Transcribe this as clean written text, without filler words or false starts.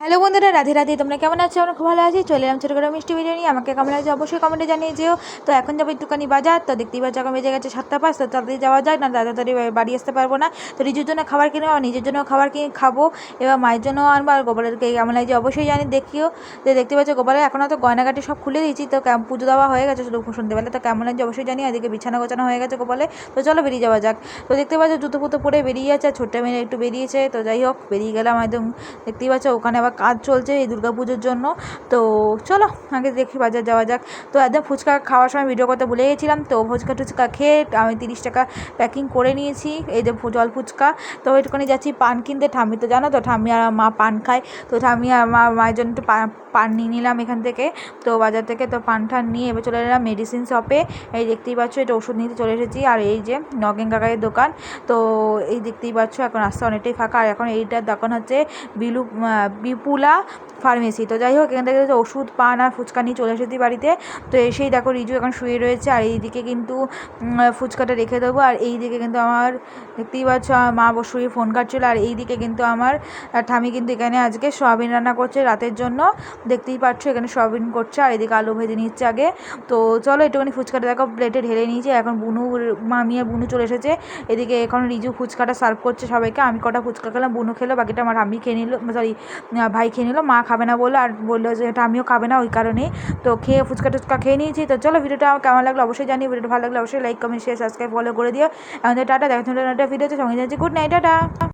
Hello বন্ধুরা, রাধে রাধে। তোমরা কেমন আছো? আমরা খুব ভালো আছি। চলে এলাম ছোটো করে মিষ্টি বিরিয়ানি। আমাকে কেমন লাগছে অবশ্যই কমেন্টে জানিয়ে যেও। তো এখন যাবো একটুখানি বাজার। তো দেখতেই পাচ্ছ এখন বেজে গেছে 7টা 5। তো তাড়াতাড়ি যাওয়া যায় না, তাড়াতাড়ি বাড়ি আসতে পারবো না। তো রিজুর জন্য খাবার কিনে আর নিজের জন্য খাবার কিনে খাবো। এবার মায়ের জন্য আনবো। আর গোপালেরকে কেমন লাগছে অবশ্যই জানি দেখিও। তো দেখতে পাচ্ছ গোপালের এখন তো গয়নাগাটি সব খুলে দিয়েছি। তো পুজো দেওয়া হয়ে গেছে শুধু সন্ধ্যেবেলা। তো কেমন লাগছে অবশ্যই জানি। এদিকে বিছানা গোছানো হয়ে গেছে গোপালে। তো চলো বেরিয়ে যাওয়া যাক। তো দেখতে পাচ্ছ জুতো ফুতো পরে বেরিয়ে যাচ্ছে। ছোট্ট মেয়ে একটু বেরিয়েছে। তো যাই হোক বেরিয়ে গেলাম একদম। দেখতেই পাচ্ছ ওখানে আবার কাজ চলছে এই দুর্গাপুজোর জন্য। তো চলো আগে দেখি বাজার যাওয়া যাক। তো একদম ফুচকা খাওয়ার সময় ভিডিও করতে ভুলে গেছিলাম। তো ফুচকা টুচকা খেয়ে আমি 30 টাকা প্যাকিং করে নিয়েছি। এই যে জল ফুচকা। তো একটুখানি যাচ্ছি পান কিনতে। ঠাম্মি তো জানো তো, ঠাম্মি আর মা পান খায়। তো ঠাম্মি আর মায়ের জন্য একটু পান নিয়ে নিলাম এখান থেকে, তো বাজার থেকে। তো পান ঠান নিয়ে এবার চলে এলাম মেডিসিন শপে। এই দেখতেই পাচ্ছ এটা ওষুধ নিতে চলে এসেছি। আর এই যে নগেন কাকারের দোকান। তো এই দেখতেই পাচ্ছ এখন রাস্তা অনেকটাই ফাঁকা। আর এখন এইটার দোকান হচ্ছে বিপুলা ফার্মেসি। তো যাই হোক এখান থেকে ওষুধ পান আর ফুচকা নিয়ে চলে এসেছি বাড়িতে। তো এসেই দেখো রিজু এখন শুয়ে রয়েছে। আর এইদিকে কিন্তু ফুচকাটা রেখে দেবো। আর এই দিকে কিন্তু আমার দেখতেই পাচ্ছ আমার মা বসুই ফোন কাটছিল। আর এই দিকে কিন্তু আমার ঠামি কিন্তু এখানে আজকে সয়াবিন রান্না করছে রাতের জন্য। দেখতেই পাচ্ছ এখানে সয়াবিন করছে। আর এদিকে আলু ভেজে নিচ্ছে আগে। তো চলো একটুখানি ফুচকাটা দেখো প্লেটে ঢেলে নিয়েছি। এখন বুনু মামি আর বুনু চলে এসেছে। এদিকে এখন রিজু ফুচকাটা সার্ভ করছে সবাইকে। আমি কটা ফুচকা খেলাম, বুনু খেলো, বাকিটা আমার ঠাম্মি খেয়ে নিল, সরি ভাই খেয়ে নিল। মা খাবে না বললো, আর বললো যে এটা আমিও খাবে না ওই কারণেই। তো খেয়ে ফুচকা টুচকা খেয়ে নিয়েছি। তো চলো ভিডিওটা কেমন লাগলো অবশ্যই জানিয়ে। ভিডিওটা ভালো লাগলে অবশ্যই like comment share subscribe follow করে দিও। আমাদের টাটা, দেখা একটা ভিডিওতে সঙ্গে যাচ্ছি। Good night, tata.